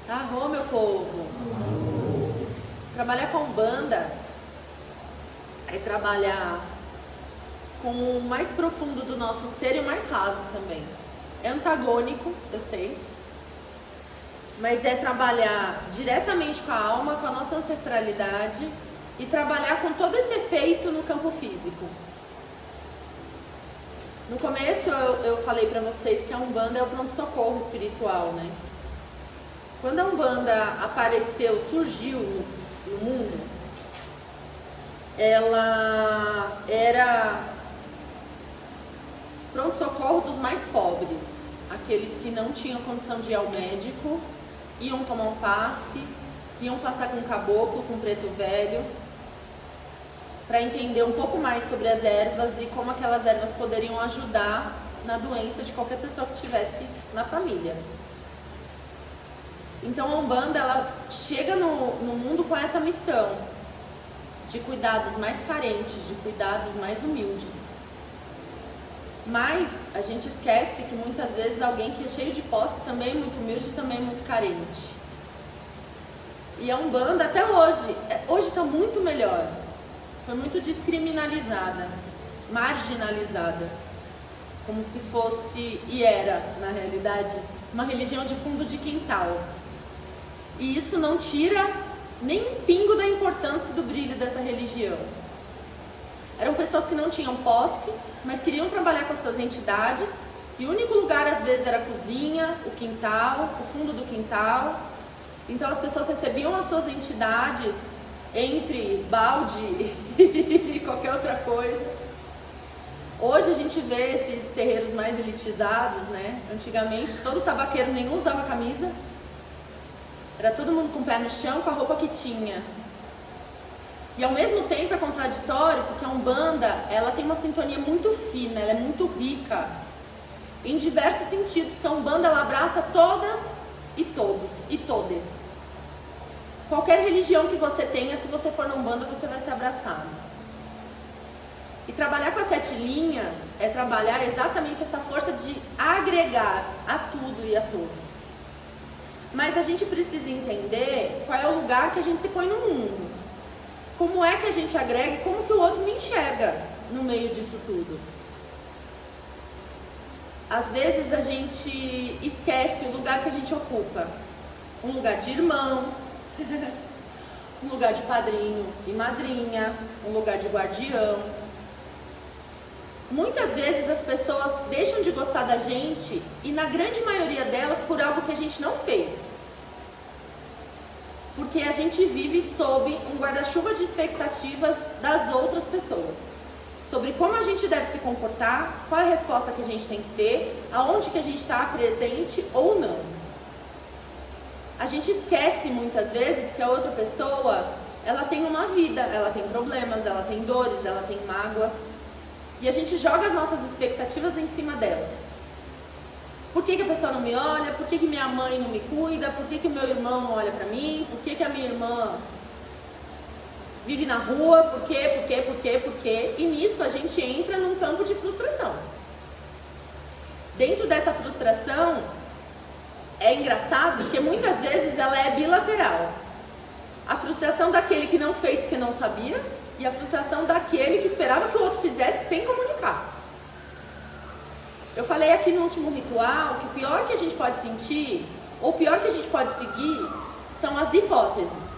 Arro, meu povo! Trabalhar com Umbanda é trabalhar com o mais profundo do nosso ser e o mais raso também. É antagônico, eu sei, mas é trabalhar diretamente com a alma, com a nossa ancestralidade e trabalhar com todo esse efeito no campo físico. No começo eu falei pra vocês que a Umbanda é o pronto-socorro espiritual, né? Quando a Umbanda apareceu, surgiu no mundo, ela era pronto-socorro dos mais pobres, aqueles que não tinham condição de ir ao médico, iam tomar um passe, iam passar com um caboclo, com um preto velho, para entender um pouco mais sobre as ervas e como aquelas ervas poderiam ajudar na doença de qualquer pessoa que tivesse na família. Então a Umbanda, ela chega no mundo com essa missão de cuidar dos mais carentes, de cuidar dos mais humildes. Mas a gente esquece que muitas vezes alguém que é cheio de posse também é muito humilde e também é muito carente. E a Umbanda até hoje está muito melhor. Foi muito descriminalizada, marginalizada, como se fosse, e era, na realidade, uma religião de fundo de quintal. E isso não tira nem um pingo da importância e do brilho dessa religião. Eram pessoas que não tinham posse, mas queriam trabalhar com as suas entidades, e o único lugar às vezes era a cozinha, o quintal, o fundo do quintal. Então as pessoas recebiam as suas entidades entre balde e qualquer outra coisa. Hoje a gente vê esses terreiros mais elitizados, né? Antigamente todo tabaqueiro nenhum usava camisa. Era todo mundo com o pé no chão, com a roupa que tinha. E ao mesmo tempo é contraditório, porque a Umbanda, ela tem uma sintonia muito fina, ela é muito rica, em diversos sentidos, porque a Umbanda, ela abraça todas e todos, e todes. Qualquer religião que você tenha, se você for na Umbanda, você vai ser abraçado. E trabalhar com as 7 linhas é trabalhar exatamente essa força de agregar a tudo e a todos. Mas a gente precisa entender qual é o lugar que a gente se põe no mundo. Como é que a gente agrega e como que o outro me enxerga no meio disso tudo. Às vezes a gente esquece o lugar que a gente ocupa. Um lugar de irmão, um lugar de padrinho e madrinha, um lugar de guardião. Muitas vezes as pessoas deixam de gostar da gente, e na grande maioria delas por algo que a gente não fez. Porque a gente vive sob um guarda-chuva de expectativas das outras pessoas. Sobre como a gente deve se comportar, qual é a resposta que a gente tem que ter, aonde que a gente está presente ou não. A gente esquece muitas vezes que a outra pessoa, ela tem uma vida, ela tem problemas, ela tem dores, ela tem mágoas. E a gente joga as nossas expectativas em cima delas. Por que a pessoa não me olha? Por que minha mãe não me cuida? Por que o meu irmão não olha pra mim? Por que a minha irmã vive na rua? Por quê? E nisso a gente entra num campo de frustração. Dentro dessa frustração, é engraçado porque muitas vezes ela é bilateral. A frustração daquele que não fez porque não sabia, e a frustração daquele que esperava que o outro fizesse sem comunicar. Eu falei aqui no último ritual que o pior que a gente pode sentir, ou o pior que a gente pode seguir, são as hipóteses.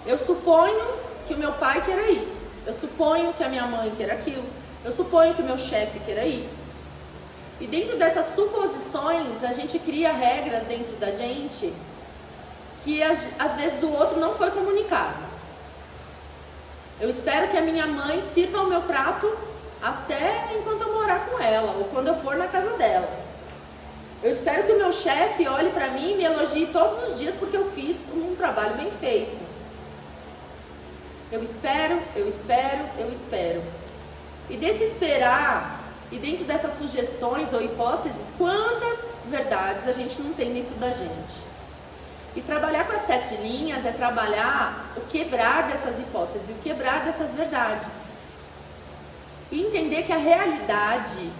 Eu suponho que o meu pai queira isso. Eu suponho que a minha mãe queira aquilo. Eu suponho que o meu chefe queira isso. E dentro dessas suposições, a gente cria regras dentro da gente que às vezes o outro não foi comunicado. Eu espero que a minha mãe sirva o meu prato até enquanto eu morar com ela, ou quando eu for na casa dela. Eu espero que o meu chefe olhe pra mim e me elogie todos os dias porque eu fiz um trabalho bem feito. Eu espero. E desse esperar, e dentro dessas sugestões ou hipóteses, quantas verdades a gente não tem dentro da gente? E trabalhar com as 7 linhas é trabalhar o quebrar dessas hipóteses, o quebrar dessas verdades. E entender que a realidade,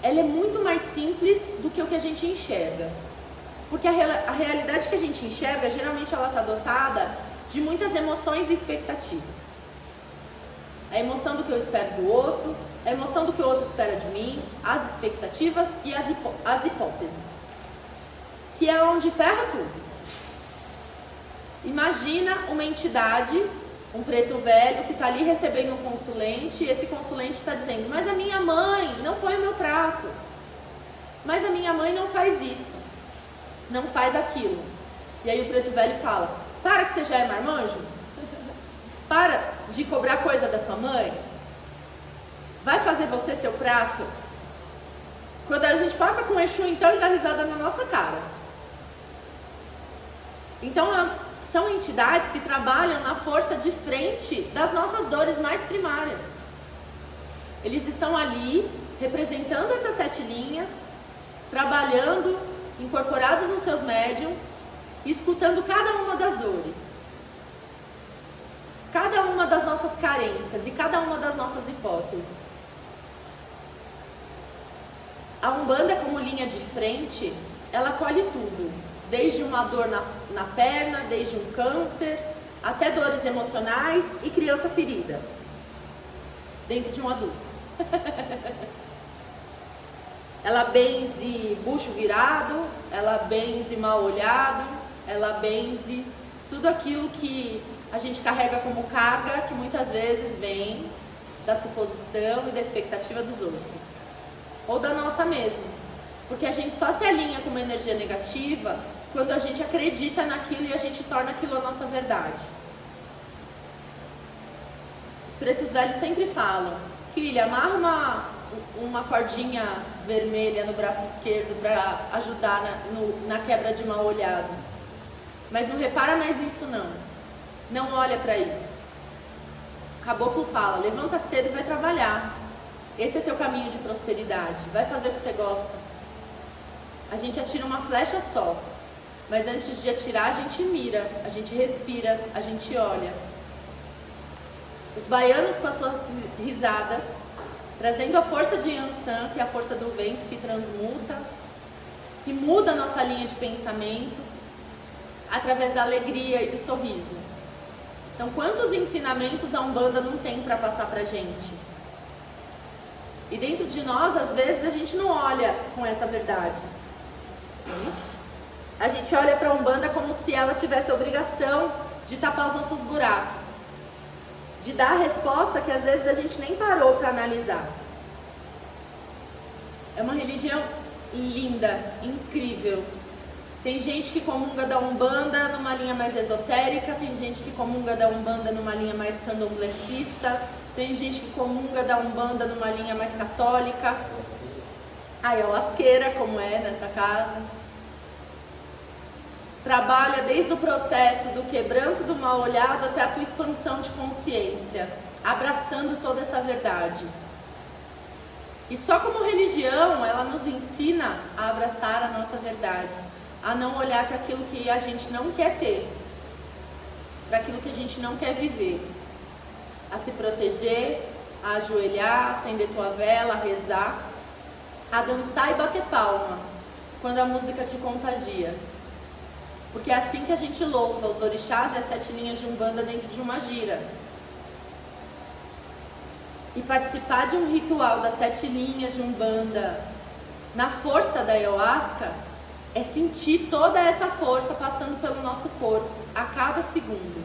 ela é muito mais simples do que o que a gente enxerga. Porque a realidade que a gente enxerga, geralmente ela está dotada de muitas emoções e expectativas. A emoção do que eu espero do outro, a emoção do que o outro espera de mim, as expectativas e as hipóteses. Que é onde ferra tudo. Imagina uma entidade, um preto velho que está ali recebendo um consulente, e esse consulente está dizendo: mas a minha mãe não põe o meu prato, mas a minha mãe não faz isso, não faz aquilo. E aí o preto velho fala: para que você já é marmanjo? Para de cobrar coisa da sua mãe? Vai fazer você seu prato? Quando a gente passa com o Exu, então ele dá risada na nossa cara. Então são entidades que trabalham na força de frente das nossas dores mais primárias. Eles estão ali representando essas 7 linhas, trabalhando, incorporados nos seus médiums, e escutando cada uma das dores, cada uma das nossas carências e cada uma das nossas hipóteses. A Umbanda, como linha de frente, ela colhe tudo, desde uma dor na perna, desde um câncer, até dores emocionais e criança ferida, dentro de um adulto. Ela benze bucho virado, ela benze mal olhado, ela benze tudo aquilo que a gente carrega como carga, que muitas vezes vem da suposição e da expectativa dos outros, ou da nossa mesma, porque a gente só se alinha com uma energia negativa quando a gente acredita naquilo e a gente torna aquilo a nossa verdade. Os pretos velhos sempre falam: filha, amarra uma cordinha vermelha no braço esquerdo para ajudar na quebra de mal olhado, mas não repara mais nisso não olha para isso. O caboclo fala: levanta cedo e vai trabalhar, esse é teu caminho de prosperidade, vai fazer o que você gosta. A gente atira uma flecha só, mas antes de atirar a gente mira, a gente respira, a gente olha. Os baianos, com as suas risadas, trazendo a força de Yansan, que é a força do vento que transmuta, que muda a nossa linha de pensamento através da alegria e do sorriso. Então, quantos ensinamentos a Umbanda não tem para passar pra gente? E dentro de nós, às vezes, a gente não olha com essa verdade. A gente olha para a Umbanda como se ela tivesse a obrigação de tapar os nossos buracos, de dar a resposta que às vezes a gente nem parou para analisar. É uma religião linda, incrível. Tem gente que comunga da Umbanda numa linha mais esotérica, tem gente que comunga da Umbanda numa linha mais candomblessista, tem gente que comunga da Umbanda numa linha mais católica, ayahuasqueira, como é nessa casa. Trabalha desde o processo do quebranto do mal olhado até a tua expansão de consciência, abraçando toda essa verdade. E só como religião ela nos ensina a abraçar a nossa verdade, a não olhar para aquilo que a gente não quer ter, para aquilo que a gente não quer viver, a se proteger, a ajoelhar, a acender tua vela, a rezar, a dançar e bater palma quando a música te contagia. Porque é assim que a gente louva os orixás e as 7 linhas de Umbanda dentro de uma gira. E participar de um ritual das 7 linhas de Umbanda na força da ayahuasca é sentir toda essa força passando pelo nosso corpo a cada segundo.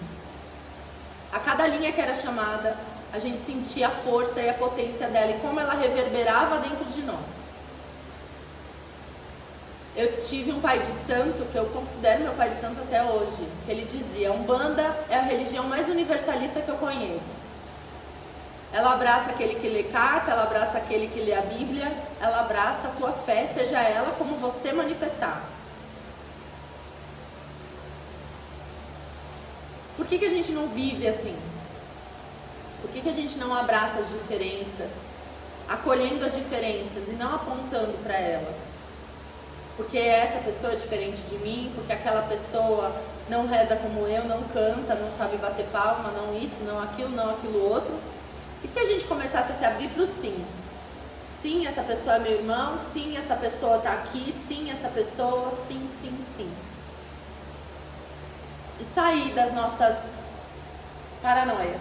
A cada linha que era chamada, a gente sentia a força e a potência dela e como ela reverberava dentro de nós. Eu tive um pai de santo, que eu considero meu pai de santo até hoje, que ele dizia: Umbanda é a religião mais universalista que eu conheço. Ela abraça aquele que lê carta, ela abraça aquele que lê a Bíblia, ela abraça a tua fé, seja ela como você manifestar. Por que a gente não vive assim? Por que a gente não abraça as diferenças, acolhendo as diferenças e não apontando para elas? Porque essa pessoa é diferente de mim, porque aquela pessoa não reza como eu, não canta, não sabe bater palma, não isso, não aquilo outro. E se a gente começasse a se abrir para os sims? sim, essa pessoa é meu irmão, sim, essa pessoa tá aqui, sim, essa pessoa, sim, sim, sim. E sair das nossas paranoias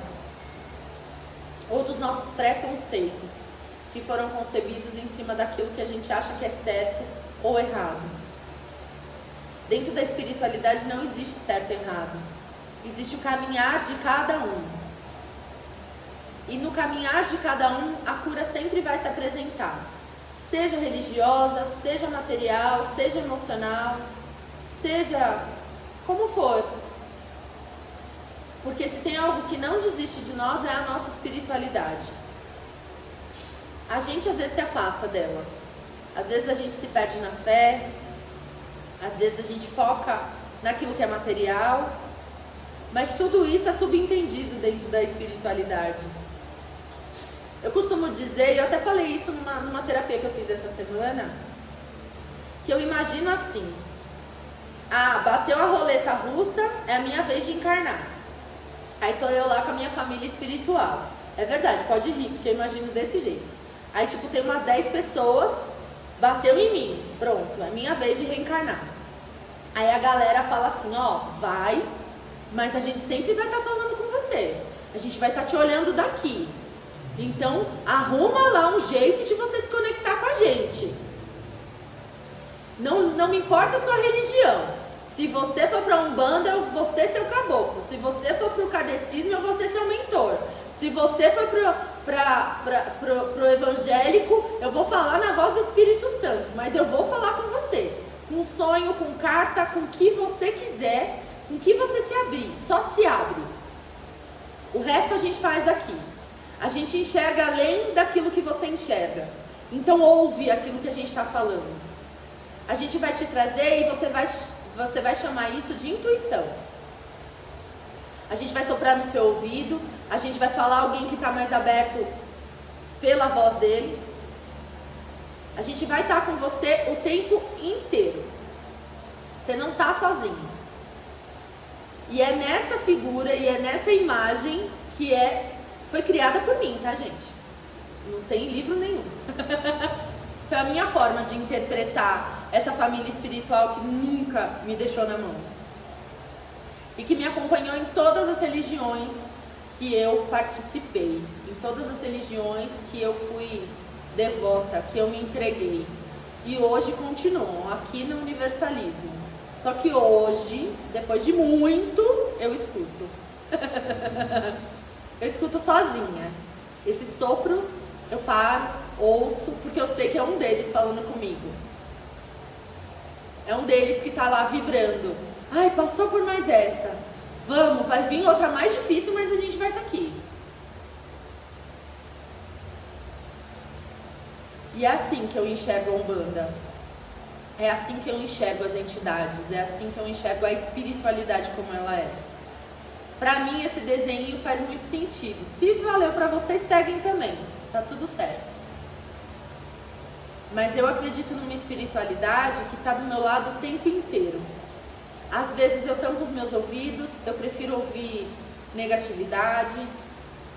ou dos nossos preconceitos que foram concebidos em cima daquilo que a gente acha que é certo ou errado. Dentro da espiritualidade não existe certo e errado. Existe o caminhar de cada um. E no caminhar de cada um, a cura sempre vai se apresentar. Seja religiosa, seja material, seja emocional, seja como for. Porque se tem algo que não desiste de nós, é a nossa espiritualidade. A gente às vezes se afasta dela. Às vezes a gente se perde na fé. Às vezes a gente foca naquilo que é material. Mas tudo isso é subentendido dentro da espiritualidade. Eu costumo dizer, e eu até falei isso numa terapia que eu fiz essa semana, que eu imagino assim: bateu a roleta russa, é a minha vez de encarnar. Aí tô eu lá com a minha família espiritual. É verdade, pode rir, porque eu imagino desse jeito. Aí tipo, tem umas 10 pessoas, bateu em mim, pronto, é minha vez de reencarnar. Aí a galera fala assim, vai, mas a gente sempre vai estar falando com você. A gente vai estar te olhando daqui. Então, arruma lá um jeito de você se conectar com a gente. Não me importa a sua religião. Se você for para Umbanda, eu vou ser seu caboclo. Se você for para o kardecismo, eu vou ser seu mentor. Se você for pro evangélico, eu vou falar na voz do Espírito Santo. Mas eu vou falar com você. Com sonho, com carta, com o que você quiser, com o que você se abrir. Só se abre. O resto a gente faz daqui. A gente enxerga além daquilo que você enxerga. Então ouve aquilo que a gente está falando. A gente vai te trazer e você vai chamar isso de intuição. A gente vai soprar no seu ouvido. A gente vai falar alguém que está mais aberto pela voz dele. A gente vai estar com você o tempo inteiro. Você não está sozinho. E é nessa figura e é nessa imagem que foi criada por mim, tá, gente? Não tem livro nenhum. Foi a minha forma de interpretar essa família espiritual que nunca me deixou na mão. E que me acompanhou em todas as religiões que eu participei. Em todas as religiões que eu fui devota, que eu me entreguei. E hoje continuam aqui no universalismo. Só que hoje, depois de muito, eu escuto. Eu escuto sozinha. Esses sopros, eu paro, ouço, porque eu sei que é um deles falando comigo. É um deles que tá lá vibrando. Ai, passou por mais essa. Vamos, vai vir outra mais difícil, mas a gente vai estar aqui. E é assim que eu enxergo a Umbanda. É assim que eu enxergo as entidades. É assim que eu enxergo a espiritualidade como ela é. Pra mim esse desenho faz muito sentido. Se valeu pra vocês, peguem também. Tá tudo certo. Mas eu acredito numa espiritualidade que tá do meu lado o tempo inteiro. Às vezes eu tampo os meus ouvidos, eu prefiro ouvir negatividade,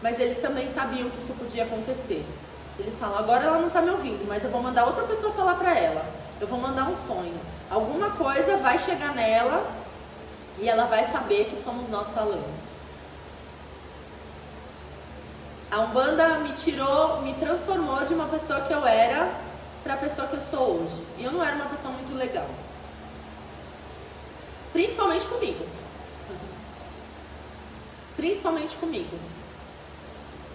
mas eles também sabiam que isso podia acontecer. Eles falam, agora ela não tá me ouvindo, mas eu vou mandar outra pessoa falar pra ela. Eu vou mandar um sonho. Alguma coisa vai chegar nela e ela vai saber que somos nós falando. A Umbanda me transformou de uma pessoa que eu era para a pessoa que eu sou hoje. E eu não era uma pessoa muito legal. Principalmente comigo. Principalmente comigo.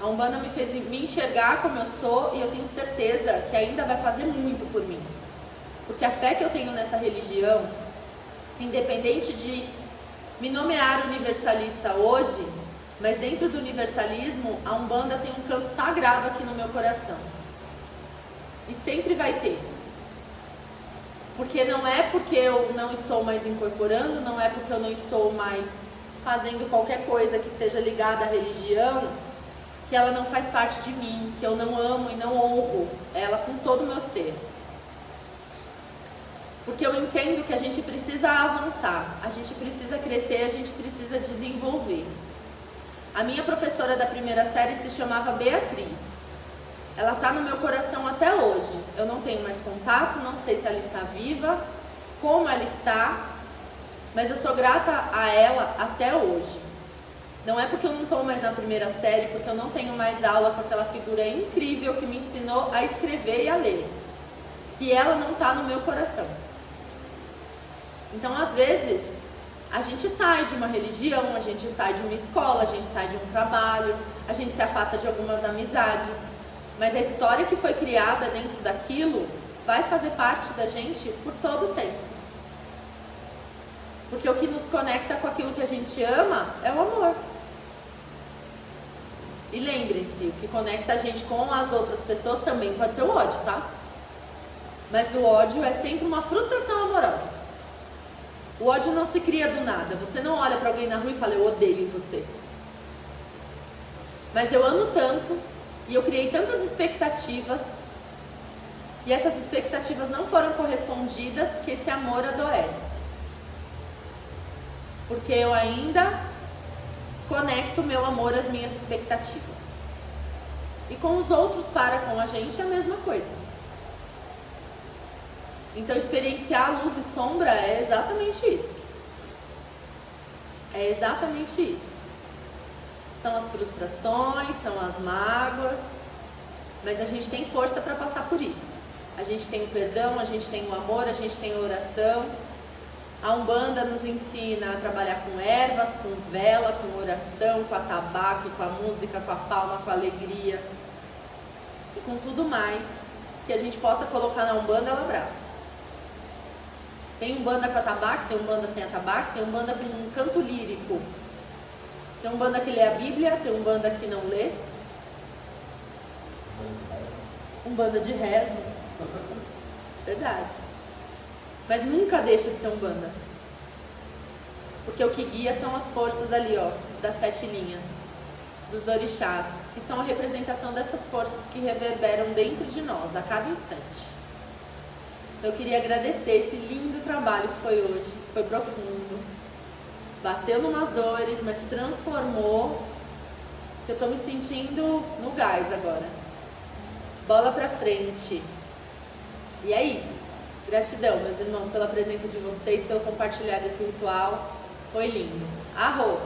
A Umbanda me fez me enxergar como eu sou e eu tenho certeza que ainda vai fazer muito por mim. Porque a fé que eu tenho nessa religião, independente de me nomear universalista hoje, mas dentro do universalismo, a Umbanda tem um canto sagrado aqui no meu coração. E sempre vai ter. Porque não é porque eu não estou mais incorporando, não é porque eu não estou mais fazendo qualquer coisa que esteja ligada à religião, que ela não faz parte de mim, que eu não amo e não honro ela com todo o meu ser. Porque eu entendo que a gente precisa avançar, a gente precisa crescer, a gente precisa desenvolver. A minha professora da primeira série se chamava Beatriz. ela tá no meu coração até hoje. Eu não tenho mais contato, não sei se ela está viva, como ela está, mas eu sou grata a ela até hoje. Não é porque eu não estou mais na primeira série, porque eu não tenho mais aula com aquela figura incrível que me ensinou a escrever e a ler, que ela não está no meu coração. Então, às vezes, a gente sai de uma religião, a gente sai de uma escola, a gente sai de um trabalho, a gente se afasta de algumas amizades, mas a história que foi criada dentro daquilo vai fazer parte da gente por todo o tempo. Porque o que nos conecta com aquilo que a gente ama é o amor. E lembrem-se, o que conecta a gente com as outras pessoas também pode ser o ódio, tá? Mas o ódio é sempre uma frustração amorosa. O ódio não se cria do nada. Você não olha para alguém na rua e fala, eu odeio você. Mas eu amo tanto, e eu criei tantas expectativas, e essas expectativas não foram correspondidas, que esse amor adoece. Porque eu ainda conecto o meu amor às minhas expectativas. E com os outros para com a gente é a mesma coisa. Então experienciar luz e sombra é exatamente isso. É exatamente isso. São as frustrações, são as mágoas, mas a gente tem força para passar por isso. A gente tem o perdão, a gente tem o amor, a gente tem a oração. A Umbanda nos ensina a trabalhar com ervas, com vela, com oração, com atabaque, com a música, com a palma, com a alegria e com tudo mais que a gente possa colocar na Umbanda, ela abraça. Tem Umbanda com atabaque, tem Umbanda sem atabaque, tem Umbanda com um canto lírico, tem Umbanda que lê a Bíblia, tem Umbanda que não lê, Umbanda de rezo, verdade. Mas nunca deixa de ser Umbanda. Porque o que guia são as forças ali, ó, das 7 linhas, dos orixás, que são a representação dessas forças que reverberam dentro de nós, a cada instante. Eu queria agradecer esse lindo trabalho que foi hoje, foi profundo, bateu numas dores, mas transformou. Eu tô me sentindo no gás agora. Bola pra frente. E é isso. Gratidão, meus irmãos, pela presença de vocês, pelo compartilhar desse ritual. Foi lindo. Arro!